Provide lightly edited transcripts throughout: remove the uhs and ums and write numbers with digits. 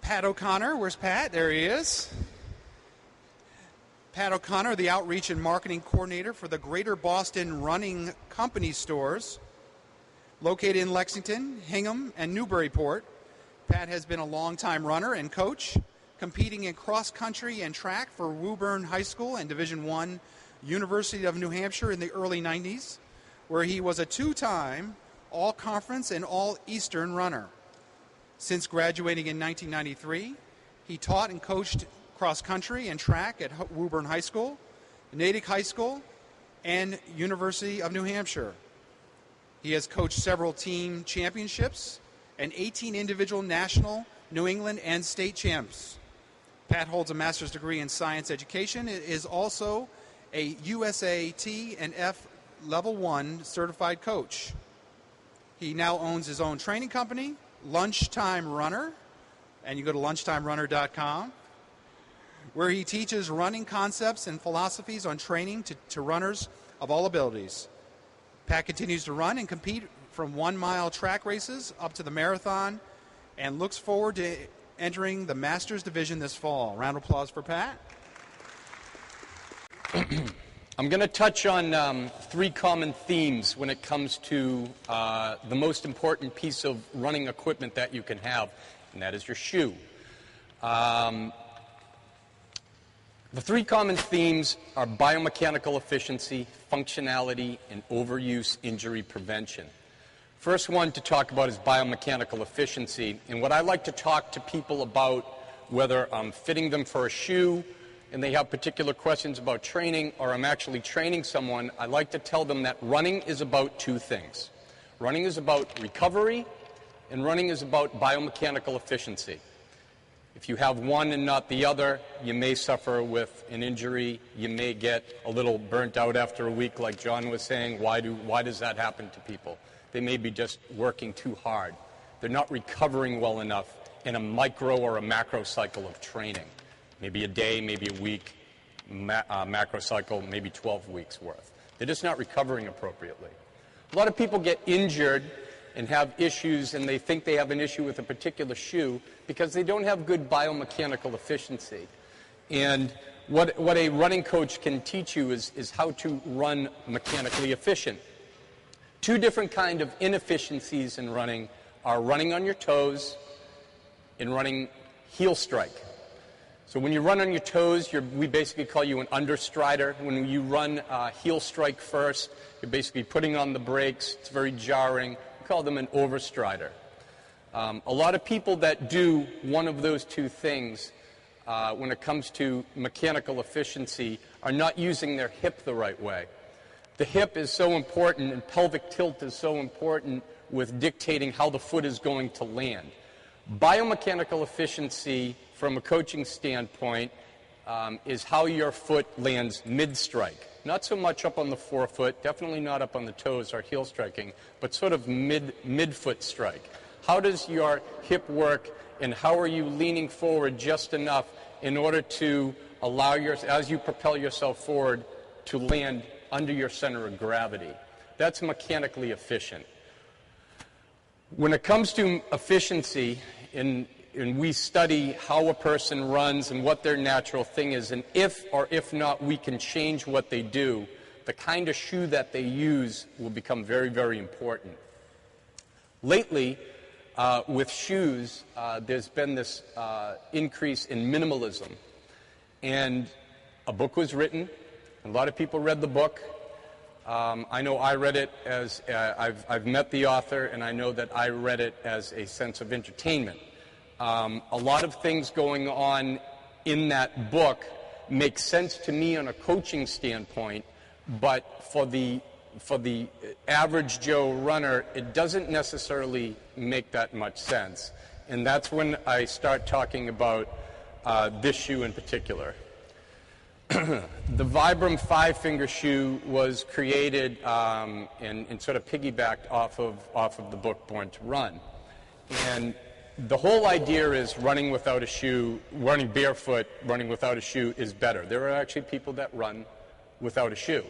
Pat O'Connor. Where's Pat? There he is. Pat O'Connor, the Outreach and Marketing Coordinator for the Greater Boston Running Company stores, located in Lexington, Hingham, and Newburyport. Pat has been a longtime runner and coach, competing in cross-country and track for Woburn High School and Division I University of New Hampshire in the early 90s, where he was a two-time All-Conference and All-Eastern runner. Since graduating in 1993, he taught and coached cross-country and track at Woburn High School, Natick High School, and University of New Hampshire. He has coached several team championships and 18 individual national, New England, and state champs. Pat holds a master's degree in science education. It is also a USAT and F Level 1 certified coach. He now owns his own training company, Lunchtime Runner, and you go to lunchtimerunner.com, where he teaches running concepts and philosophies on training to runners of all abilities. Pat continues to run and compete from 1 mile track races up to the marathon and looks forward to entering the Masters division this fall. Round of applause for Pat. I'm going to touch on 3 common themes when it comes to the most important piece of running equipment that you can have, and that is your shoe. The 3 common themes are biomechanical efficiency, functionality, and overuse injury prevention. First one to talk about is biomechanical efficiency, and what I like to talk to people about, whether I'm fitting them for a shoe and they have particular questions about training, or I'm actually training someone, I like to tell them that running is about 2 things. Running is about recovery, and running is about biomechanical efficiency. If you have one and not the other, you may suffer with an injury. You may get a little burnt out after a week, like John was saying. Why does that happen to people? They may be just working too hard. They're not recovering well enough in a micro or a macro cycle of training. Maybe a day, maybe a week, macro cycle, maybe 12 weeks worth. They're just not recovering appropriately. A lot of people get injured and have issues, and they think they have an issue with a particular shoe because they don't have good biomechanical efficiency. And what a running coach can teach you is how to run mechanically efficient. 2 different kind of inefficiencies in running are running on your toes and running heel strike. So when you run on your toes, we basically call you an understrider. When you run heel strike first, you're basically putting on the brakes. It's very jarring. Call them an overstrider. A lot of people that do one of those 2 things when it comes to mechanical efficiency are not using their hip the right way. The hip is so important, and pelvic tilt is so important with dictating how the foot is going to land. Biomechanical efficiency from a coaching standpoint is how your foot lands mid-strike. Not so much up on the forefoot, definitely not up on the toes or heel striking, but sort of mid-foot strike. How does your hip work, and how are you leaning forward just enough in order to allow as you propel yourself forward, to land under your center of gravity? That's mechanically efficient. When it comes to efficiency, and we study how a person runs and what their natural thing is, and if or if not we can change what they do, the kind of shoe that they use will become very, very important. Lately, with shoes, there's been this increase in minimalism. And a book was written. A lot of people read the book. I know I read it as, I've met the author, and I know that I read it as a sense of entertainment. A lot of things going on in that book make sense to me on a coaching standpoint, but for the average Joe runner, it doesn't necessarily make that much sense. And that's when I start talking about this shoe in particular. The Vibram 5-finger shoe was created and sort of piggybacked off of the book Born to Run. And the whole idea is running without a shoe, running barefoot, running without a shoe is better. There are actually people that run without a shoe.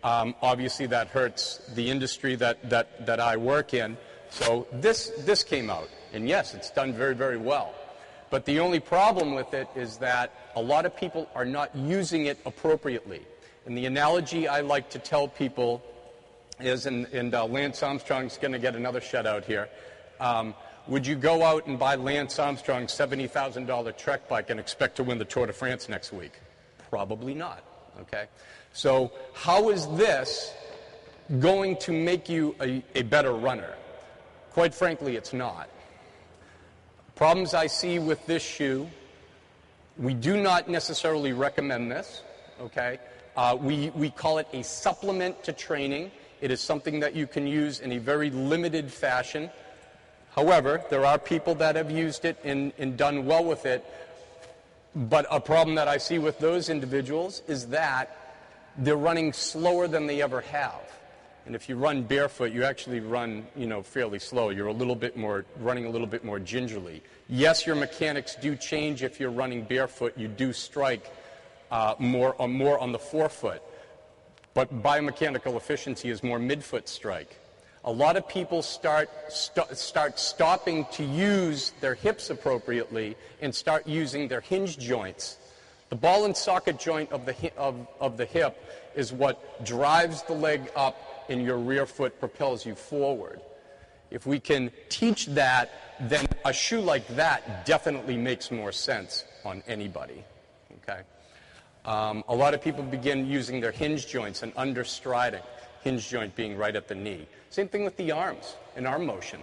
Obviously that hurts the industry that I work in. So this came out, and yes, it's done very, very well. But the only problem with it is that a lot of people are not using it appropriately. And the analogy I like to tell people is, and Lance Armstrong's going to get another shout out here, would you go out and buy Lance Armstrong's $70,000 Trek bike and expect to win the Tour de France next week? Probably not, okay? So how is this going to make you a better runner? Quite frankly, it's not. Problems I see with this shoe, we do not necessarily recommend this, okay? We call it a supplement to training. It is something that you can use in a very limited fashion. However, there are people that have used it and done well with it. But a problem that I see with those individuals is that they're running slower than they ever have. And if you run barefoot, you actually run, fairly slow. You're running a little bit more gingerly. Yes, your mechanics do change if you're running barefoot. You do strike more on the forefoot. But biomechanical efficiency is more midfoot strike. A lot of people start stopping to use their hips appropriately and start using their hinge joints. The ball and socket joint of the hip is what drives the leg up, and your rear foot propels you forward. If we can teach that, then a shoe like that definitely makes more sense on anybody. Okay. A lot of people begin using their hinge joints and understriding, hinge joint being right at the knee. Same thing with the arms and arm motion.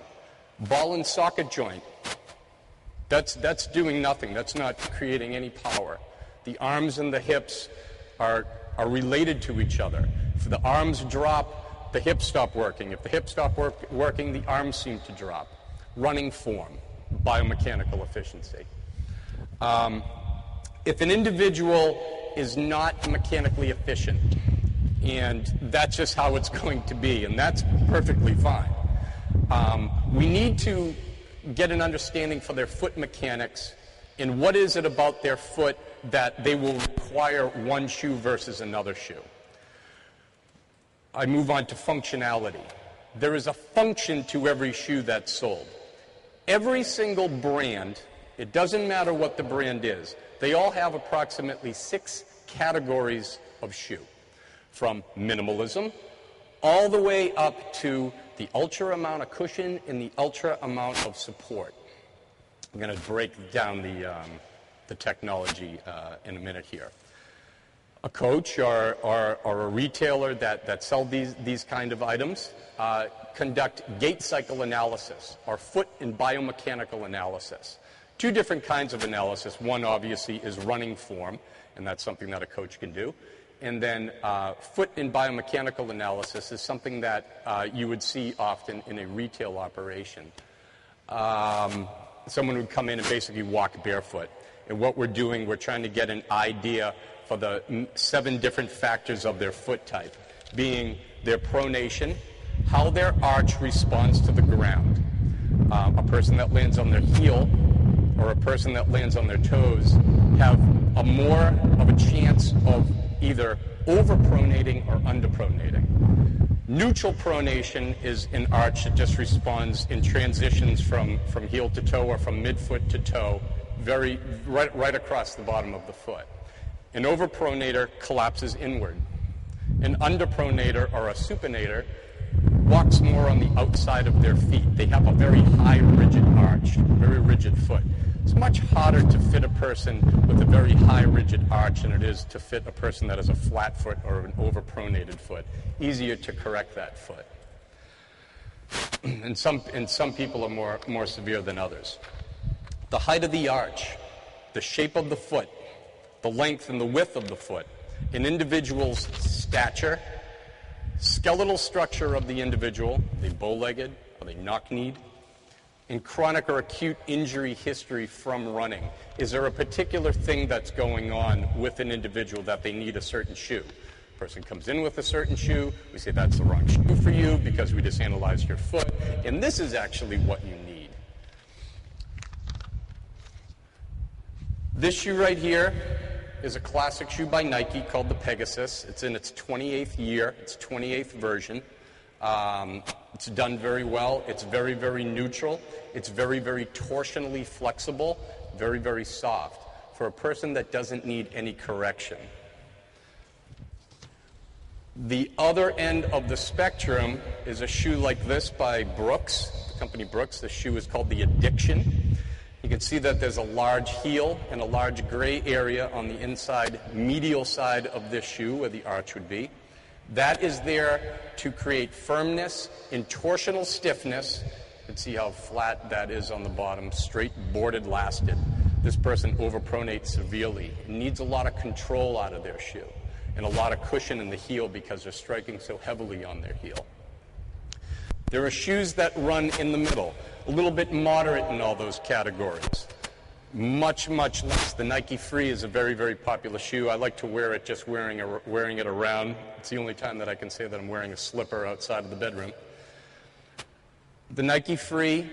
Ball and socket joint, that's doing nothing. That's not creating any power. The arms and the hips are related to each other. If the arms drop, the hips stop working. If the hips stop working, the arms seem to drop. Running form, biomechanical efficiency. If an individual is not mechanically efficient, and that's just how it's going to be, and that's perfectly fine. We need to get an understanding for their foot mechanics and what is it about their foot that they will require one shoe versus another shoe. I move on to functionality. There is a function to every shoe that's sold. Every single brand, it doesn't matter what the brand is, they all have approximately 6 categories of shoe. From minimalism all the way up to the ultra amount of cushion and the ultra amount of support. I'm going to break down the technology in a minute here. A coach or a retailer that sell these kind of items conduct gait cycle analysis or foot and biomechanical analysis. 2 different kinds of analysis. One obviously is running form, and that's something that a coach can do. And then foot and biomechanical analysis is something that you would see often in a retail operation. Someone would come in and basically walk barefoot. And what we're doing, we're trying to get an idea for the 7 different factors of their foot type, being their pronation, how their arch responds to the ground. A person that lands on their heel or a person that lands on their toes have a more of a chance of either overpronating or underpronating. Neutral pronation is an arch that just responds in transitions from heel to toe or from midfoot to toe, right across the bottom of the foot. An overpronator collapses inward. An underpronator or a supinator walks more on the outside of their feet. They have a very high rigid arch, very rigid foot. It's much harder to fit a person with a very high rigid arch than it is to fit a person that has a flat foot or an overpronated foot. Easier to correct that foot. And some people are more severe than others. The height of the arch, the shape of the foot, the length and the width of the foot, an individual's stature, skeletal structure of the individual, are they bow-legged, are they knock-kneed, and chronic or acute injury history from running. Is there a particular thing that's going on with an individual that they need a certain shoe? A person comes in with a certain shoe, we say that's the wrong shoe for you because we just analyzed your foot, and this is actually what you need. This shoe right here is a classic shoe by Nike called the Pegasus. It's in its 28th year, its 28th version. It's done very well. It's very, very neutral. It's very, very torsionally flexible very, very soft for a person that doesn't need any correction. The other end of the spectrum is a shoe like this by Brooks, the company Brooks. The shoe is called the Addiction. You can see that there's a large heel and a large gray area on the inside, medial side of this shoe where the arch would be. That is there to create firmness and torsional stiffness. You can see how flat that is on the bottom, straight boarded lasted. This person overpronates severely and needs a lot of control out of their shoe and a lot of cushion in the heel because they're striking so heavily on their heel. There are shoes that run in the middle, a little bit moderate in all those categories. Much, much less. The Nike Free is a very, very popular shoe. I like to wear it just wearing it around. It's the only time that I can say that I'm wearing a slipper outside of the bedroom. The Nike Free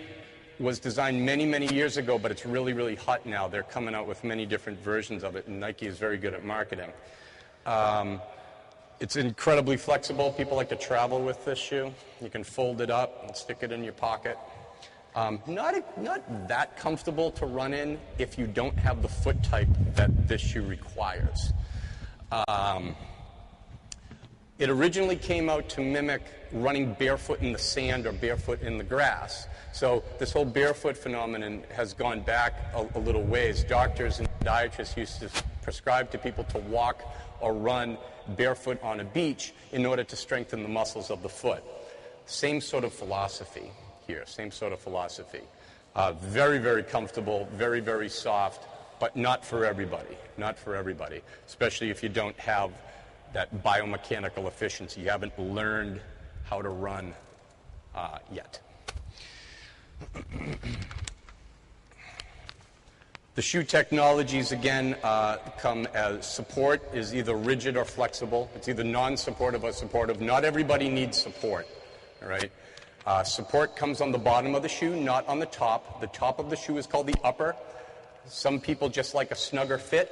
was designed many, many years ago, but it's really, really hot now. They're coming out with many different versions of it, and Nike is very good at marketing. It's incredibly flexible. People like to travel with this shoe. You can fold it up and stick it in your pocket. Not that comfortable to run in if you don't have the foot type that this shoe requires. It originally came out to mimic running barefoot in the sand or barefoot in the grass. So this whole barefoot phenomenon has gone back a little ways. Doctors and podiatrists used to prescribe to people to walk or run barefoot on a beach in order to strengthen the muscles of the foot. Same sort of philosophy here, same sort of philosophy. Very, very comfortable, very, very soft, but not for everybody, not for everybody, especially if you don't have that biomechanical efficiency. You haven't learned how to run yet. The shoe technologies, again, come as support is either rigid or flexible. It's either non-supportive or supportive. Not everybody needs support, all right? Support comes on the bottom of the shoe, not on the top. The top of the shoe is called the upper. Some people just like a snugger fit,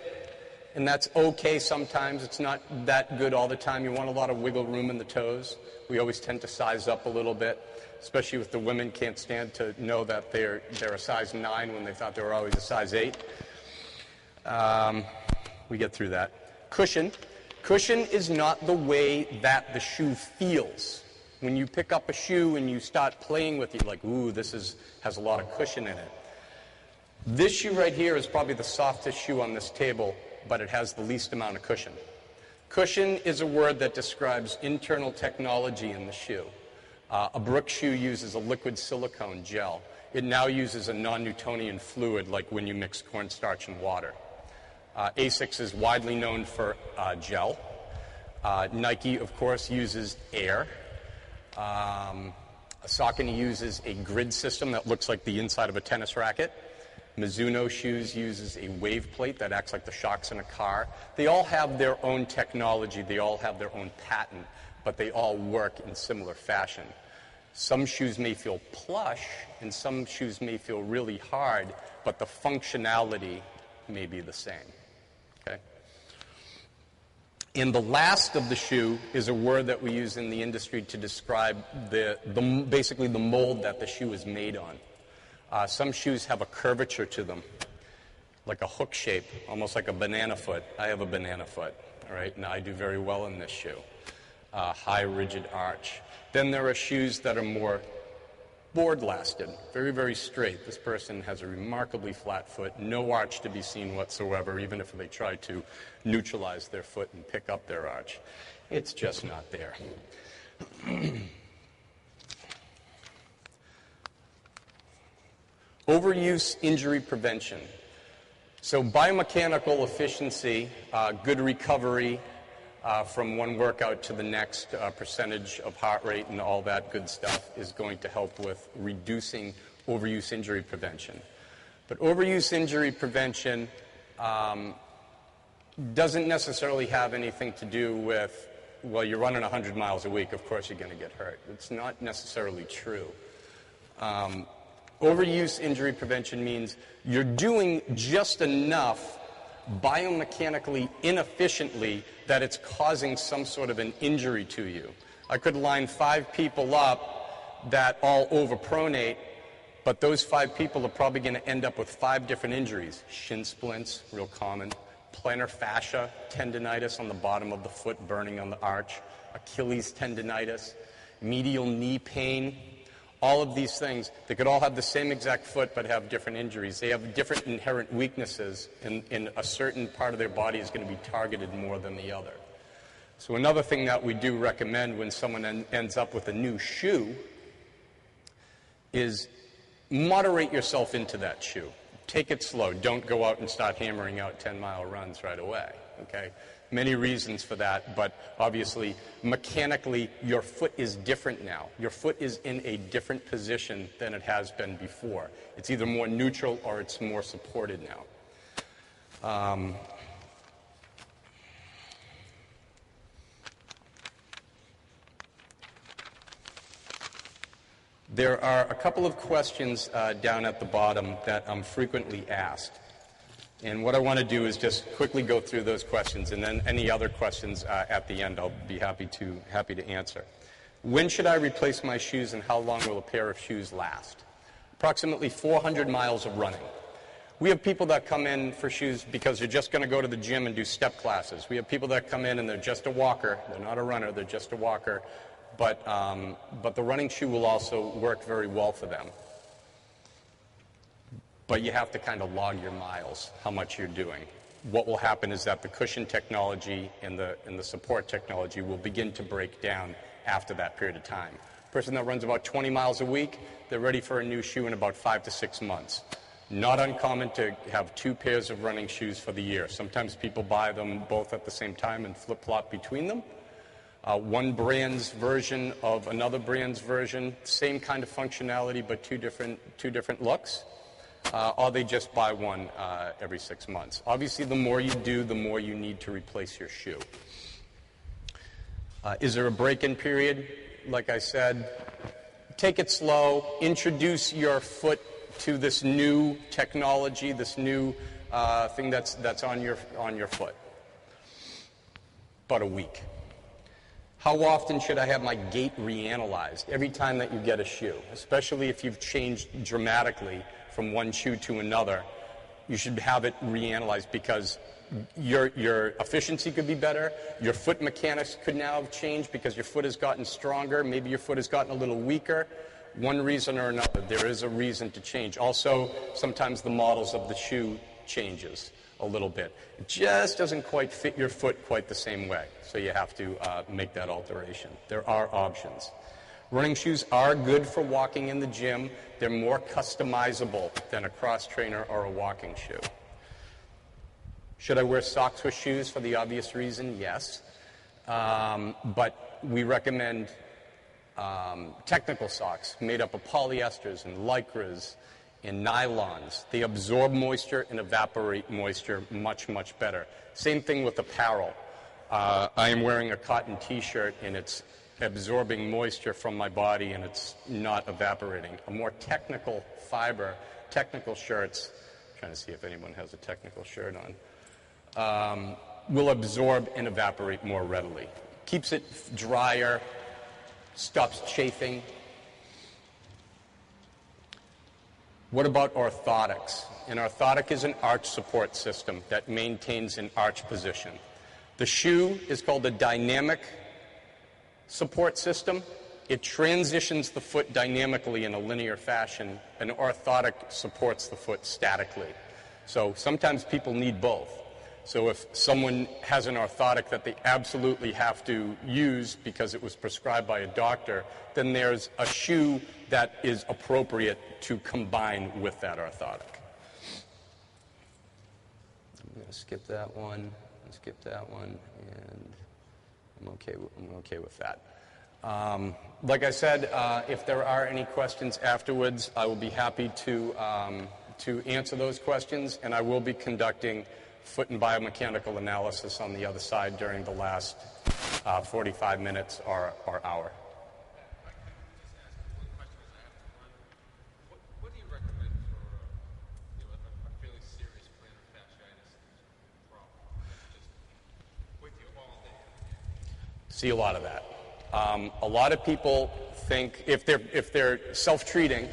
and that's okay sometimes. It's not that good all the time. You want a lot of wiggle room in the toes. We always tend to size up a little bit, especially with the women can't stand to know that they're a size 9 when they thought they were always a size 8. We get through that. Cushion. Cushion is not the way that the shoe feels. When you pick up a shoe and you start playing with it, like, ooh, this has a lot of cushion in it. This shoe right here is probably the softest shoe on this table, but it has the least amount of cushion. Cushion is a word that describes internal technology in the shoe. A Brooks shoe uses a liquid silicone gel. It now uses a non-Newtonian fluid, like when you mix cornstarch and water. Asics is widely known for gel. Nike, of course, uses air. Saucony uses a grid system that looks like the inside of a tennis racket. Mizuno shoes uses a wave plate that acts like the shocks in a car. They all have their own technology. They all have their own patent, but they all work in similar fashion. Some shoes may feel plush, and some shoes may feel really hard, but the functionality may be the same. Okay? And the last of the shoe is a word that we use in the industry to describe basically the mold that the shoe is made on. Some shoes have a curvature to them, like a hook shape, almost like a banana foot. I have a banana foot, all right, and I do very well in this shoe. High, rigid arch. Then there are shoes that are more board-lasted, very, very straight. This person has a remarkably flat foot, no arch to be seen whatsoever, even if they try to neutralize their foot and pick up their arch. It's just not there. Overuse injury prevention. So biomechanical efficiency, good recovery from one workout to the next, percentage of heart rate and all that good stuff is going to help with reducing overuse injury prevention. But overuse injury prevention doesn't necessarily have anything to do with, well, you're running 100 miles a week, of course you're going to get hurt. It's not necessarily true. Overuse injury prevention means you're doing just enough biomechanically inefficiently that it's causing some sort of an injury to you. I could line 5 people up that all overpronate, But those 5 people are probably going to end up with 5 different injuries. Shin splints, real common. Plantar fascia tendinitis on the bottom of the foot, burning on the arch. Achilles tendinitis. Medial knee pain. All of these things, they could all have the same exact foot but have different injuries. They have different inherent weaknesses, and a certain part of their body is going to be targeted more than the other. So another thing that we do recommend when someone ends up with a new shoe is moderate yourself into that shoe. Take it slow. Don't go out and start hammering out 10-mile runs right away, okay? Many reasons for that, but obviously, mechanically, your foot is different now. Your foot is in a different position than it has been before. It's either more neutral or it's more supported now. There are a couple of questions down at the bottom that I'm frequently asked. And what I want to do is just quickly go through those questions, and then any other questions at the end I'll be happy to answer. When should I replace my shoes, and how long will a pair of shoes last? Approximately 400 miles of running. We have people that come in for shoes because they're just going to go to the gym and do step classes. We have people that come in and they're just a walker. They're not a runner, they're just a walker. But the running shoe will also work very well for them. But you have to kind of log your miles, how much you're doing. What will happen is that the cushion technology and the support technology will begin to break down after that period of time. A person that runs about 20 miles a week, they're ready for a new shoe in about 5 to 6 months. Not uncommon to have 2 pairs of running shoes for the year. Sometimes people buy them both at the same time and flip-flop between them. One brand's version of another brand's version, same kind of functionality, but two different looks. Or they just buy one every 6 months. Obviously, the more you do, the more you need to replace your shoe. Is there a break-in period? Like I said, take it slow. Introduce your foot to this new technology, this new thing that's on your foot. About a week. How often should I have my gait reanalyzed? Every time that you get a shoe, especially if you've changed dramatically from one shoe to another, you should have it reanalyzed because your efficiency could be better, your foot mechanics could now have changed because your foot has gotten stronger, maybe your foot has gotten a little weaker. One reason or another, there is a reason to change. Also, sometimes the models of the shoe changes a little bit. It just doesn't quite fit your foot quite the same way, so you have to make that alteration. There are options. Running shoes are good for walking in the gym. They're more customizable than a cross trainer or a walking shoe. Should I wear socks with shoes? For the obvious reason, yes. But we recommend technical socks made up of polyesters and lycras and nylons. They absorb moisture and evaporate moisture much, much better. Same thing with apparel. I am wearing a cotton t-shirt and it's absorbing moisture from my body and it's not evaporating. A more technical fiber, technical shirts, I'm trying to see if anyone has a technical shirt on, will absorb and evaporate more readily. Keeps it drier, stops chafing. What about orthotics? An orthotic is an arch support system that maintains an arch position. The shoe is called a dynamic support system. It transitions the foot dynamically in a linear fashion. An orthotic supports the foot statically. So sometimes people need both. So if someone has an orthotic that they absolutely have to use because it was prescribed by a doctor, then there's a shoe that is appropriate to combine with that orthotic. I'm going to skip that one, and I'm okay with that. Like I said, if there are any questions afterwards, I will be happy to answer those questions, and I will be conducting foot and biomechanical analysis on the other side during the last 45 minutes or hour. What do you recommend for a fairly serious plantar fasciitis problem? Just with you all day. See a lot of that. A lot of people think if they're self-treating,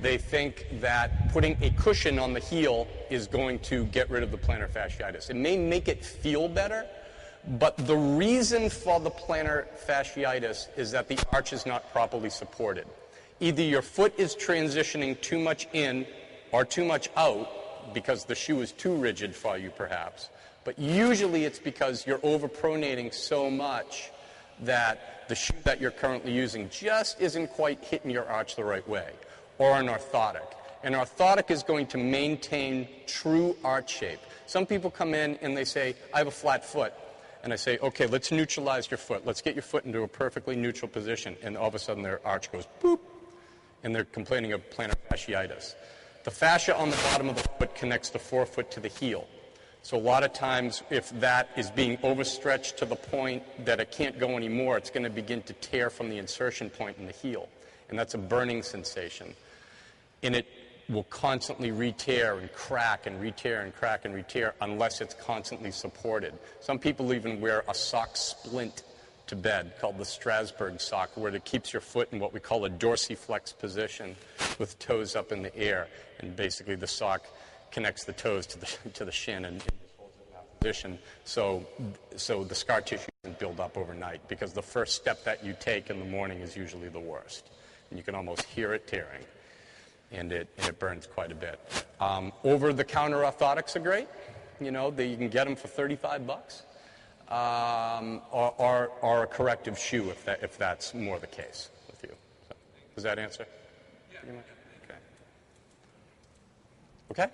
They think that putting a cushion on the heel is going to get rid of the plantar fasciitis. It may make it feel better, but the reason for the plantar fasciitis is that the arch is not properly supported. Either your foot is transitioning too much in or too much out because the shoe is too rigid for you, perhaps. But usually it's because you're overpronating so much that the shoe that you're currently using just isn't quite hitting your arch the right way, or an orthotic. An orthotic is going to maintain true arch shape. Some people come in and they say, I have a flat foot. And I say, okay, let's neutralize your foot. Let's get your foot into a perfectly neutral position. And all of a sudden their arch goes boop, and they're complaining of plantar fasciitis. The fascia on the bottom of the foot connects the forefoot to the heel. So a lot of times, if that is being overstretched to the point that it can't go anymore, it's going to begin to tear from the insertion point in the heel. And that's a burning sensation. And it will constantly re-tear and crack and re-tear and crack and re-tear unless it's constantly supported. Some people even wear a sock splint to bed called the Strasbourg sock, where it keeps your foot in what we call a dorsiflex position with toes up in the air. And basically the sock connects the toes to the shin and holds it in that position. So the scar tissue doesn't build up overnight, because the first step that you take in the morning is usually the worst. And you can almost hear it tearing. And it burns quite a bit. Over-the-counter orthotics are great. You know, you can get them for $35, or a corrective shoe if that's more the case with you. So, does that answer? Yeah. Okay. Okay.